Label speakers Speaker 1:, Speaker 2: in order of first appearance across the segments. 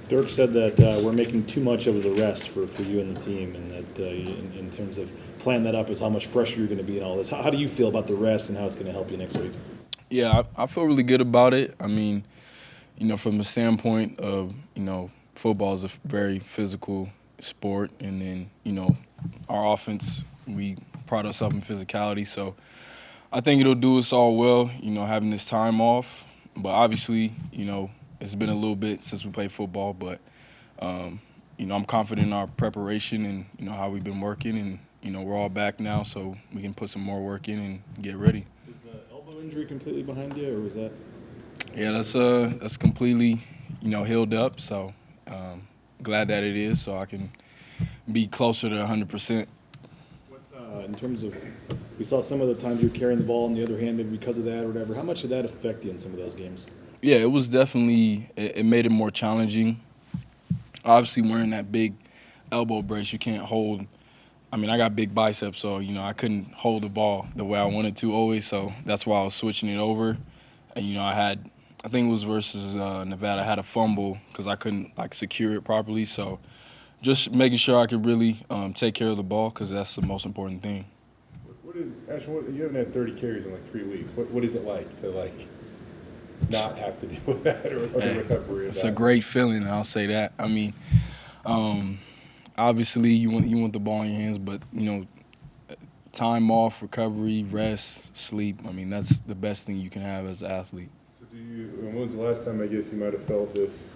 Speaker 1: Dirk said that we're making too much of the rest for you and the team, and that in terms of playing that up is how much fresher you're going to be and all this. How do you feel about the rest and how it's going to help you next week?
Speaker 2: Yeah, I feel really good about it. I mean, from the standpoint of, football is a very physical sport, and then, our offense, we pride ourselves in physicality. So I think it'll do us all well, having this time off. But obviously, it's been a little bit since we played football, but, I'm confident in our preparation and, how we've been working. And, we're all back now, so we can put some more work in and get ready.
Speaker 1: Is the elbow injury completely behind you, or was that?
Speaker 2: Yeah, that's completely, healed up. So glad that it is, so I can be closer to 100%.
Speaker 1: In terms of, we saw some of the times you were carrying the ball on the other hand, maybe because of that or whatever. How much did that affect you in some of those games?
Speaker 2: Yeah, it was definitely, it made it more challenging. Obviously, wearing that big elbow brace, you can't hold. I mean, I got big biceps, so, I couldn't hold the ball the way I wanted to always, so that's why I was switching it over. And, I think it was versus Nevada, I had a fumble because I couldn't, secure it properly, so just making sure I could really take care of the ball because that's the most important thing.
Speaker 3: What is Ashton? You haven't had 30 carries in 3 weeks. What is it like to not have to deal with that or the recovery of that?
Speaker 2: It's a great feeling, I'll say that. I mean, obviously you want the ball in your hands, but time off, recovery, rest, sleep. I mean, that's the best thing you can have as an athlete.
Speaker 3: So when was the last time I guess you might have felt this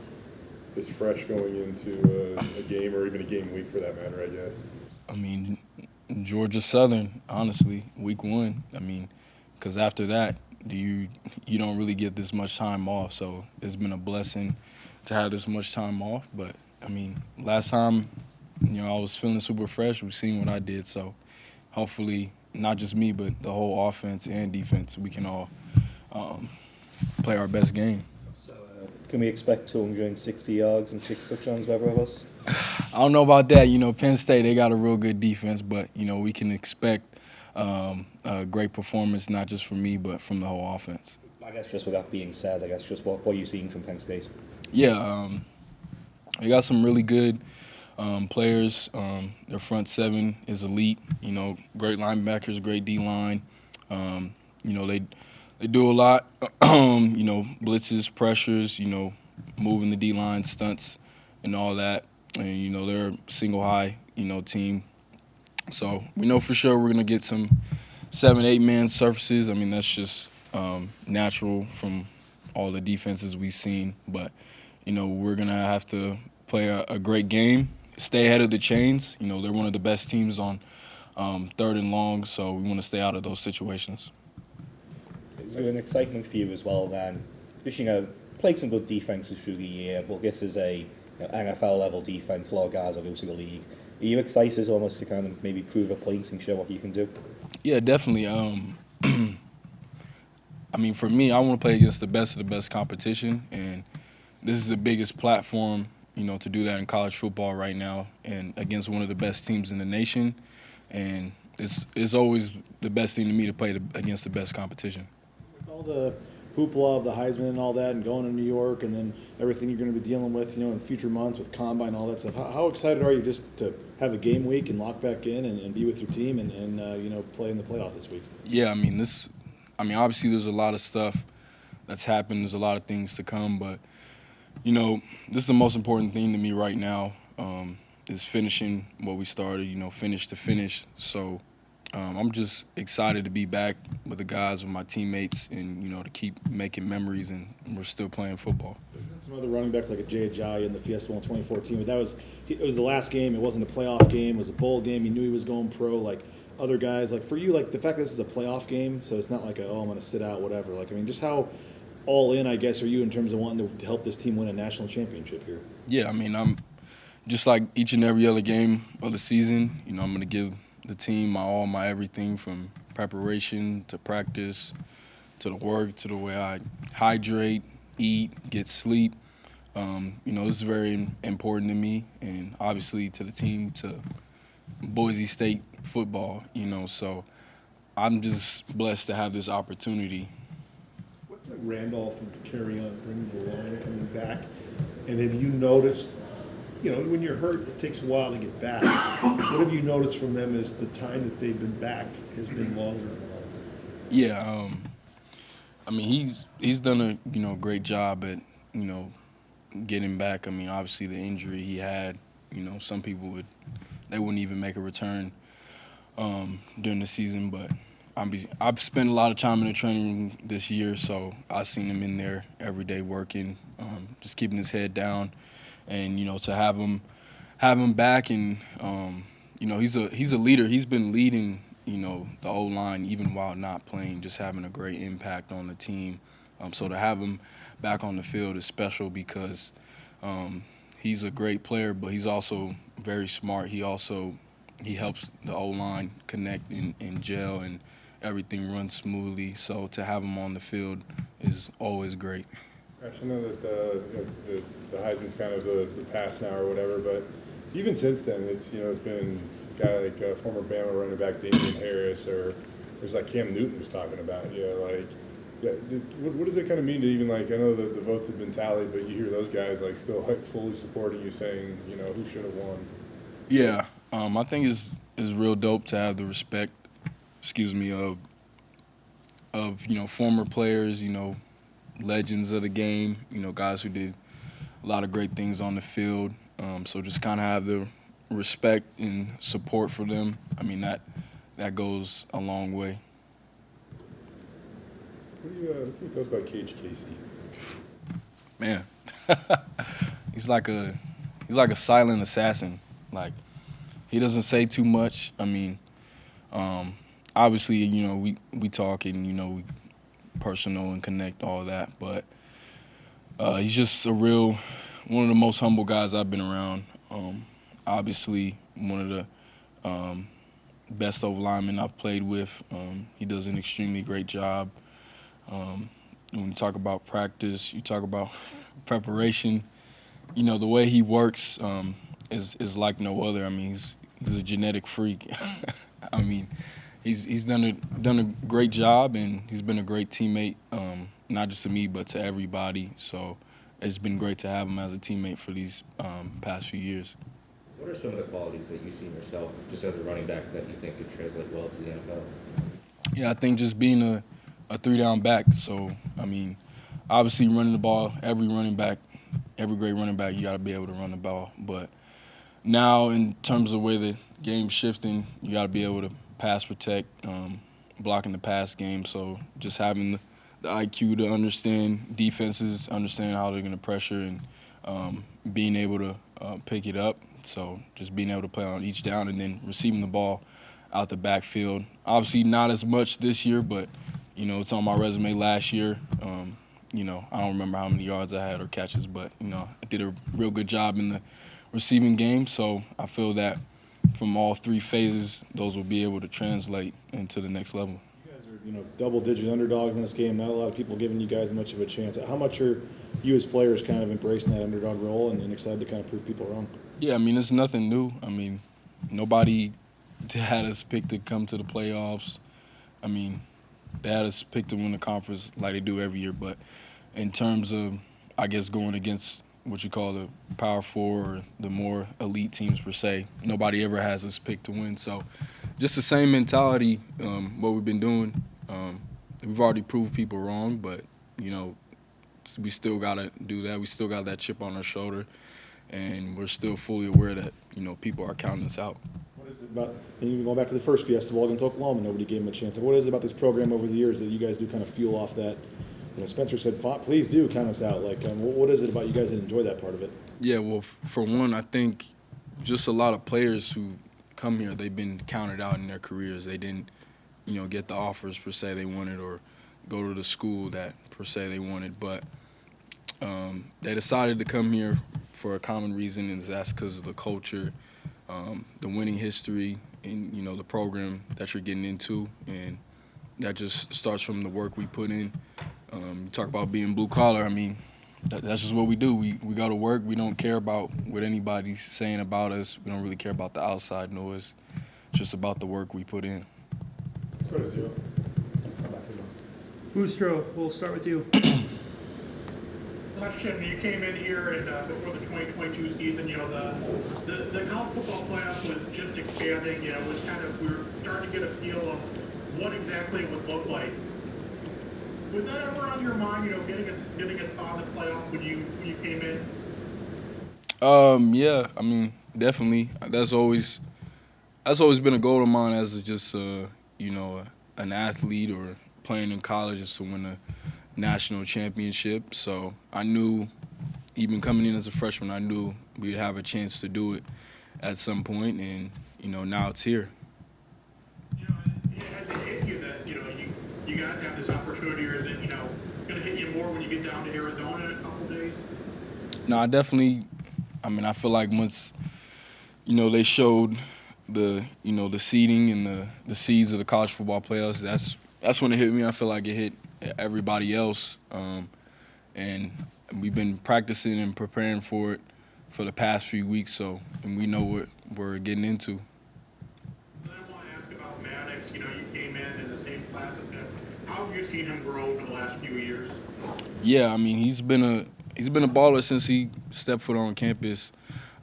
Speaker 3: fresh going into a game or even a game week for that matter? I guess.
Speaker 2: I mean, Georgia Southern, honestly, week 1. I mean, because after that, you don't really get this much time off. So it's been a blessing to have this much time off. But I mean, last time, I was feeling super fresh. We've seen what I did. So hopefully, not just me, but the whole offense and defense, we can all play our best game.
Speaker 4: So, can we expect 260 yards and 6 touchdowns by either of us?
Speaker 2: I don't know about that. Penn State, they got a real good defense, but, we can expect a great performance, not just from me, but from the whole offense.
Speaker 4: I guess just with that being said, just what are you seeing from Penn State?
Speaker 2: Yeah, they got some really good players. Their front seven is elite. Great linebackers, great D-line. They do a lot, blitzes, pressures, moving the D-line, stunts, and all that. And, they're a single high, team. So we know for sure we're going to get some 7-8 man surfaces. I mean, that's just natural from all the defenses we've seen. But, we're going to have to play a great game, stay ahead of the chains. They're one of the best teams on 3rd and long, so we want to stay out of those situations.
Speaker 4: Is there an excitement for you as well then? Because, played some good defenses through the year, but this is a NFL level defense, a lot of guys are losing the league. Are you excited almost to kind of maybe prove a point and show what you can do?
Speaker 2: Yeah, definitely. I mean, for me, I want to play against the best of the best competition, and this is the biggest platform, to do that in college football right now, and against one of the best teams in the nation. And it's always the best thing to me to play against the best competition.
Speaker 1: With all the hoopla of the Heisman and all that, and going to New York, and then everything you're going to be dealing with, in future months with Combine and all that stuff, how excited are you just to have a game week and lock back in and be with your team and play in the playoff this week?
Speaker 2: Yeah, I mean, obviously there's a lot of stuff that's happened. There's a lot of things to come, but, this is the most important thing to me right now, is finishing what we started, finish to finish. So I'm just excited to be back with the guys, with my teammates, and, to keep making memories, and we're still playing football.
Speaker 1: There's been some other running backs like a Jay Ajayi in the Fiesta Bowl in 2014, but it was the last game. It wasn't a playoff game. It was a bowl game. He knew he was going pro. Like other guys, like for you, like the fact that this is a playoff game, so it's not like I'm going to sit out, whatever. Like, I mean, just how all in, I guess, are you in terms of wanting to help this team win a national championship here?
Speaker 2: Yeah, I mean, I'm just like each and every other game of the season. I'm going to give the team my all, my everything, from preparation to practice to the work to the way I hydrate, eat, get sleep. This is very important to me, and obviously to the team, to Boise State football, so I'm just blessed to have this opportunity.
Speaker 3: What can Randolph and carry on bring to the line coming back
Speaker 5: And have you noticed, when you're hurt, it takes a while to get back. What have you noticed from them as the time that they've been back has been longer?
Speaker 2: Yeah, I mean he's done a great job at getting back. I mean obviously the injury he had, some people wouldn't even make a return during the season, but I've spent a lot of time in the training room this year, so I've seen him in there every day working, just keeping his head down, and to have him back, and he's a leader. He's been leading the O-line even while not playing, just having a great impact on the team. So to have him back on the field is special because he's a great player, but he's also very smart. He helps the O-line connect and gel, and everything runs smoothly. So to have him on the field is always great.
Speaker 3: Gosh, I know that the Heisman's kind of the past now or whatever, but even since then, it's been a guy like former Bama running back Damian Harris, or there's like Cam Newton was talking about. What does it kind of mean to even I know that the votes have been tallied, but you hear those guys still fully supporting you, saying who should have won.
Speaker 2: Yeah, I think it's real dope to have the respect, of former players, legends of the game, guys who did a lot of great things on the field. So just kind of have the respect and support for them. I mean that goes a long way.
Speaker 3: What can you tell us about Cage Casey?
Speaker 2: Man, he's like a silent assassin. Like he doesn't say too much. I mean, obviously we talk and we personal and connect, all that, but he's just one of the most humble guys I've been around. Obviously one of the best linemen I've played with. He does an extremely great job. When you talk about practice, you talk about preparation, the way he works is like no other. I mean, he's a genetic freak. I mean, he's done a great job, and he's been a great teammate, not just to me but to everybody. So it's been great to have him as a teammate for these past few years.
Speaker 6: What are some of the qualities that you see in yourself just as a running back that you think could translate well to the NFL?
Speaker 2: Yeah, I think just being a 3-down back. So, I mean, obviously running the ball, every great running back, you got to be able to run the ball. But now in terms of the way the game's shifting, you got to be able to pass protect, blocking the pass game. So just having the IQ to understand defenses, understand how they're going to pressure, and being able to pick it up. So just being able to play on each down and then receiving the ball out the backfield. Obviously not as much this year, but it's on my resume last year. I don't remember how many yards I had or catches, but, I did a real good job in the receiving game. So I feel that from all three phases, those will be able to translate into the next level.
Speaker 1: You guys are, double-digit underdogs in this game. Not a lot of people giving you guys much of a chance. How much are you as players kind of embracing that underdog role and excited to kind of prove people wrong?
Speaker 2: Yeah, I mean, it's nothing new. I mean, nobody had us picked to come to the playoffs. I mean, they had us picked to win the conference like they do every year. But in terms of, I guess, going against what you call the Power Four or the more elite teams per se, nobody ever has us picked to win. So just the same mentality, what we've been doing. We've already proved people wrong, but, we still got to do that. We still got that chip on our shoulder, and we're still fully aware that, people are counting us out.
Speaker 1: What is it about, even going back to the first Fiesta Bowl against Oklahoma, nobody gave them a chance. What is it about this program over the years that you guys do kind of fuel off that? Spencer said, please do count us out. What is it about you guys that enjoy that part of it?
Speaker 2: Yeah, well, for one, I think just a lot of players who come here, they've been counted out in their careers. They didn't, get the offers per se they wanted or go to the school that per se they wanted. But they decided to come here for a common reason, and that's because of the culture, the winning history, and, the program that you're getting into. And that just starts from the work we put in. You talk about being blue collar. I mean, that's just what we do. We go to work. We don't care about what anybody's saying about us. We don't really care about the outside noise. It's just about the work we put in.
Speaker 3: Let's go to zero.
Speaker 7: Boustro, we'll start with you. question. You came in here and before the 2022 season, the college football playoff was just expanding. It was we were starting to get a feel of what exactly it would look like. Was that ever on your mind? Getting a spot in the playoff when you came in.
Speaker 2: Yeah, I mean, definitely. That's always been a goal of mine as just an athlete or playing in college is to win a national championship. So I knew, even coming in as a freshman, I knew we'd have a chance to do it at some point, and now it's here.
Speaker 7: Has it hit you that you guys have this opportunity, or is it going to hit you more when you get down to Arizona in a couple days?
Speaker 2: No, I definitely. I mean, I feel like once they showed the the seeding and the seeds of the college football playoffs, that's when it hit me. I feel like it hit everybody else, and we've been practicing and preparing for it for the past few weeks. And we know what we're getting into.
Speaker 7: And I want to ask about Maddox. You came in the same class as him. How have you seen him grow over the last few years?
Speaker 2: Yeah, I mean, he's been a baller since he stepped foot on campus.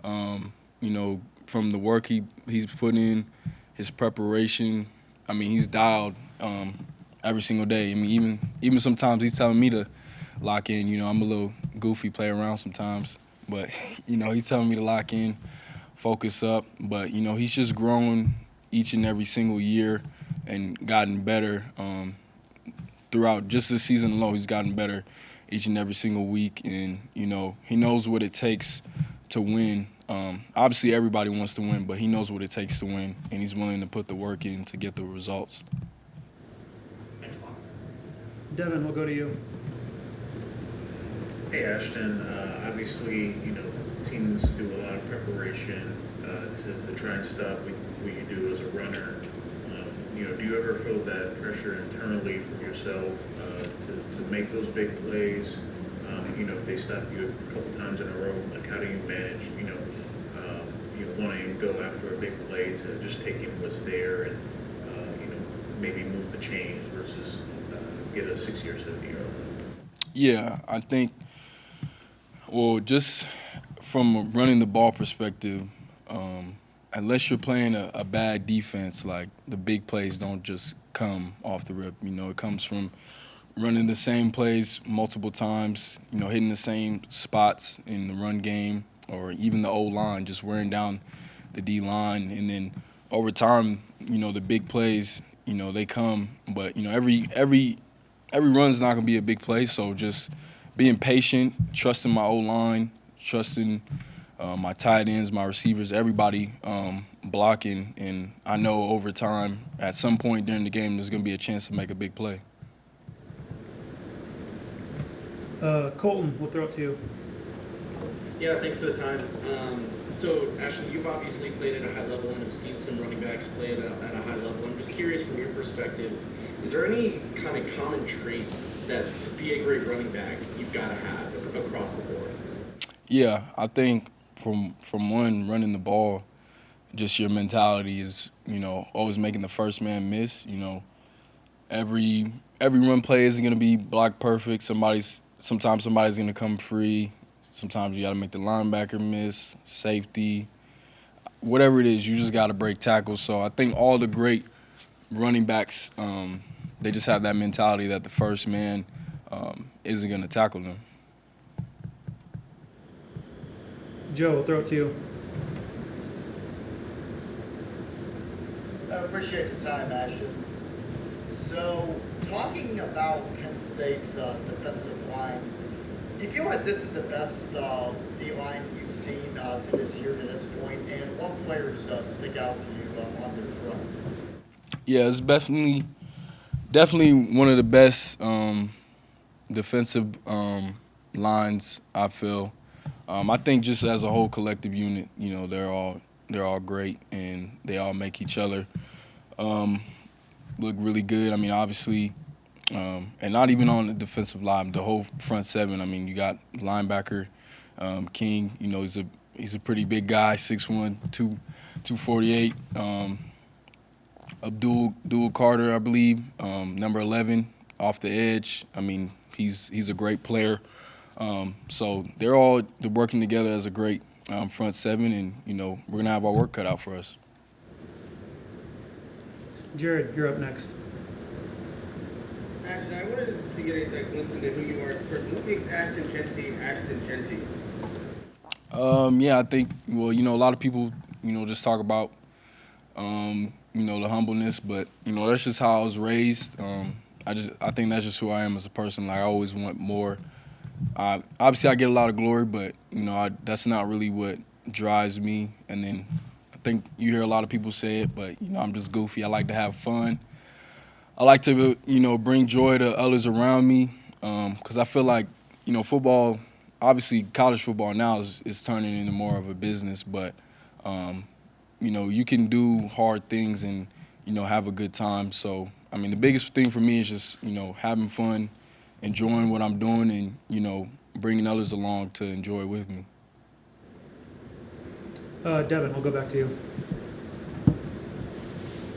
Speaker 2: From the work he's put in, his preparation. I mean, he's dialed every single day. I mean, even sometimes he's telling me to lock in. I'm a little goofy, play around sometimes, but he's telling me to lock in, focus up. But he's just growing each and every single year and gotten better throughout just this season alone. He's gotten better each and every single week, and he knows what it takes to win. Obviously, everybody wants to win, but he knows what it takes to win, and he's willing to put the work in to get the results.
Speaker 8: Devin, we'll go to you.
Speaker 9: Hey, Ashton. Obviously, teams do a lot of preparation to try and stop what you do as a runner. Do you ever feel that pressure internally from yourself to make those big plays? If they stop you a couple times in a row, like how do you manage, wanting to go after a big play to just take in what's there and, maybe move the chains versus get a 60 or 70-yard?
Speaker 2: Yeah, I think, just from a running the ball perspective, unless you're playing a bad defense, like the big plays don't just come off the rip. It comes from running the same plays multiple times, hitting the same spots in the run game or even the O-line, just wearing down the D-line. And then over time, the big plays, they come. But, every run's not going to be a big play. So just being patient, trusting my O-line, trusting my tight ends, my receivers, everybody blocking. And I know over time, at some point during the game, there's going to be a chance to make a big play.
Speaker 8: Colton, we'll throw it to you.
Speaker 10: Yeah, thanks for the time. So, Ashley, you've obviously played at a high level and have seen some running backs play at a high level. I'm just curious from your perspective, is there any kind of common traits that to be a great running back you've got to have across the board?
Speaker 2: Yeah, I think from one, running the ball, just your mentality is, always making the first man miss. Every run play isn't going to be block perfect. Sometimes somebody's going to come free. Sometimes you got to make the linebacker miss, safety. Whatever it is, you just got to break tackles. So I think all the great running backs, they just have that mentality that the first man isn't going to tackle them.
Speaker 8: Joe, we'll throw it to you.
Speaker 11: I appreciate the time, Ashton. So, talking about Penn State's defensive line, do you feel like this is the best D-line you've seen to this year, to this point? And what players stick out to you on their front?
Speaker 2: Yeah, it's definitely one of the best defensive lines, I feel. I think just as a whole collective unit, they're all great, and they all make each other look really good. I mean, obviously, and not even on the defensive line, the whole front seven. I mean, you got linebacker King. He's a pretty big guy, 6'1", 248. Abdul Carter, I believe, number 11, off the edge. I mean, he's a great player. So they're working together as a great front seven, and we're gonna have our work cut out for us.
Speaker 8: Jared, you're up next.
Speaker 12: Ashton, I wanted to get a glimpse into who you are as a person. What makes Ashton Jeanty?
Speaker 2: Yeah, I think, well, a lot of people, just talk about, the humbleness, but, that's just how I was raised. I think that's just who I am as a person. Like, I always want more. Obviously, I get a lot of glory, but, that's not really what drives me. And then I think you hear a lot of people say it, but, I'm just goofy. I like to have fun. I like to, bring joy to others around me, because I feel like, football, obviously college football now is turning into more of a business, but, you can do hard things and, have a good time. So, I mean, the biggest thing for me is just, having fun, enjoying what I'm doing, and, bringing others along to enjoy with me.
Speaker 8: Devin, we'll go back to you.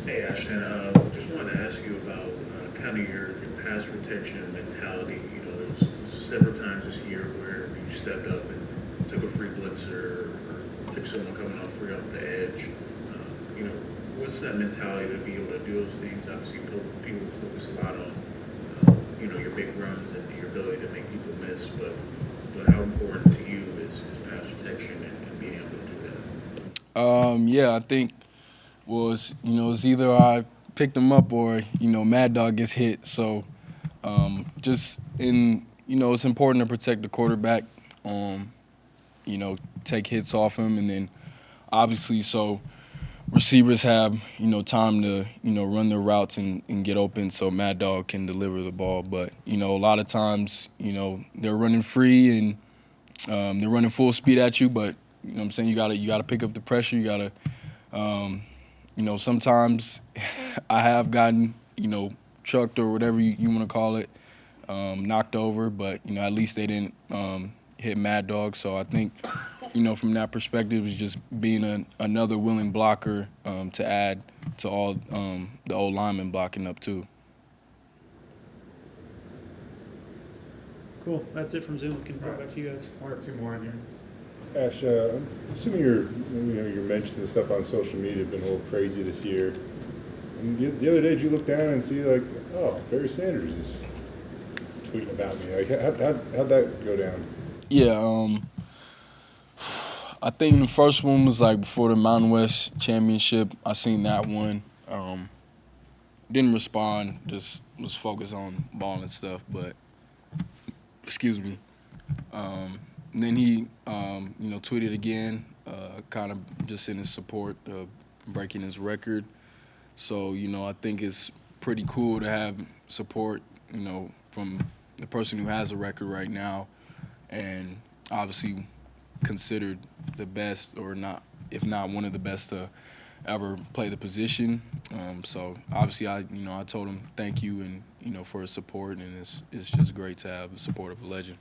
Speaker 9: Hey, Ashton, just wanted to ask you about kind of your pass protection mentality. There's several times this year where you stepped up and took a free blitzer or took someone coming off free off the edge. What's that mentality to be able to do those things? Obviously, people focus a lot on, your big runs and your ability to make people miss, but how important to you is pass protection and being able to do that?
Speaker 2: Yeah, I think, well, it's either I pick them up or, Mad Dog gets hit. So it's important to protect the quarterback, take hits off him. And then obviously so receivers have, time to, run their routes and get open so Mad Dog can deliver the ball. But, a lot of times, they're running free and they're running full speed at you. But, what I'm saying, you gotta pick up the pressure. You got to, sometimes I have gotten, trucked or whatever you want to call it, knocked over, but, at least they didn't hit Mad Dog. So I think, from that perspective, it's just being another willing blocker to add to all the old linemen blocking up too.
Speaker 8: Cool. That's it from Zoom. We can go back to you guys.
Speaker 3: One or two more in here. Ash, I'm assuming your mentions and stuff on social media have been a little crazy this year. And the other day, did you look down and see like, oh, Barry Sanders is tweeting about me? Like, how'd that go down?
Speaker 2: Yeah, I think the first one was like before the Mountain West Championship. I seen that one. Didn't respond. Just was focused on ball and stuff. But excuse me. And then he, tweeted again, kind of just in his support of breaking his record. So, I think it's pretty cool to have support, from the person who has a record right now and obviously considered the best or not, if not one of the best to ever play the position. So obviously I told him thank you and, for his support, and it's just great to have the support of a legend.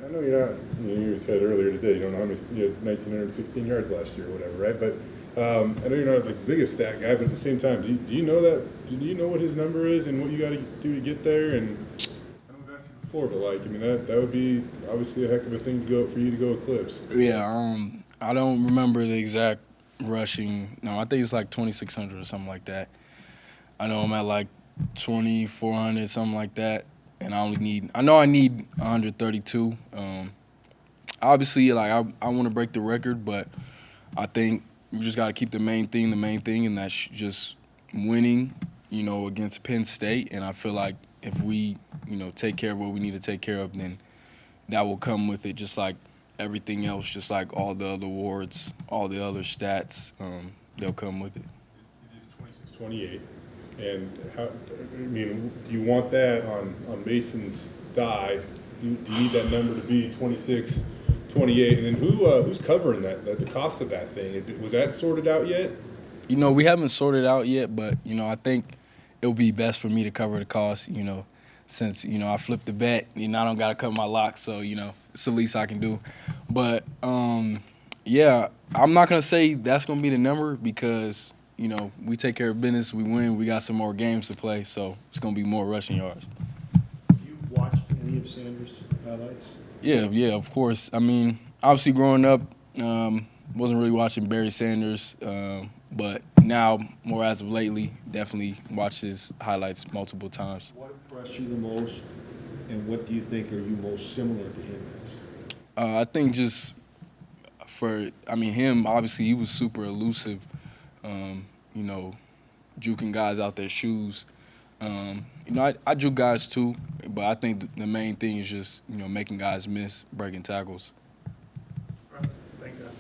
Speaker 3: I know you're not, you said earlier today, you don't know how many, you had 1,916 yards last year or whatever, right? But I know you're not the biggest stat guy, but at the same time, do you know that? Do you know what his number is and what you got to do to get there? And I know I've asked you before, but that would be obviously a heck of a thing for you to go eclipse.
Speaker 2: Yeah, I don't remember the exact rushing. No, I think it's like 2,600 or something like that. I know I'm at like 2,400, something like that. And I need 132. Obviously, like I want to break the record, but I think we just got to keep the main thing, and that's just winning, against Penn State. And I feel like if we, take care of what we need to take care of, then that will come with it, just like everything else, just like all the other awards, all the other stats, they'll come with it.
Speaker 3: It is 26-28. And do you want that on Mason's thigh? Do you need that number to be 26, 28? And then who's covering that? The cost of that thing, was that sorted out yet?
Speaker 2: We haven't sorted out yet, but I think it would be best for me to cover the cost. Since I flipped the bet, I don't gotta cut my locks, so it's the least I can do. But yeah, I'm not gonna say that's gonna be the number because. We take care of business, we win, we got some more games to play, so it's going to be more rushing yards.
Speaker 5: Have you watched any of Sanders' highlights?
Speaker 2: Yeah, of course. I mean, obviously growing up, wasn't really watching Barry Sanders, but now, more as of lately, definitely watch his highlights multiple times.
Speaker 5: What impressed you the most, and what do you think are you most similar to him as?
Speaker 2: I think just him, obviously, he was super elusive, juking guys out their shoes. I juke guys too, but I think the main thing is just, making guys miss, breaking tackles.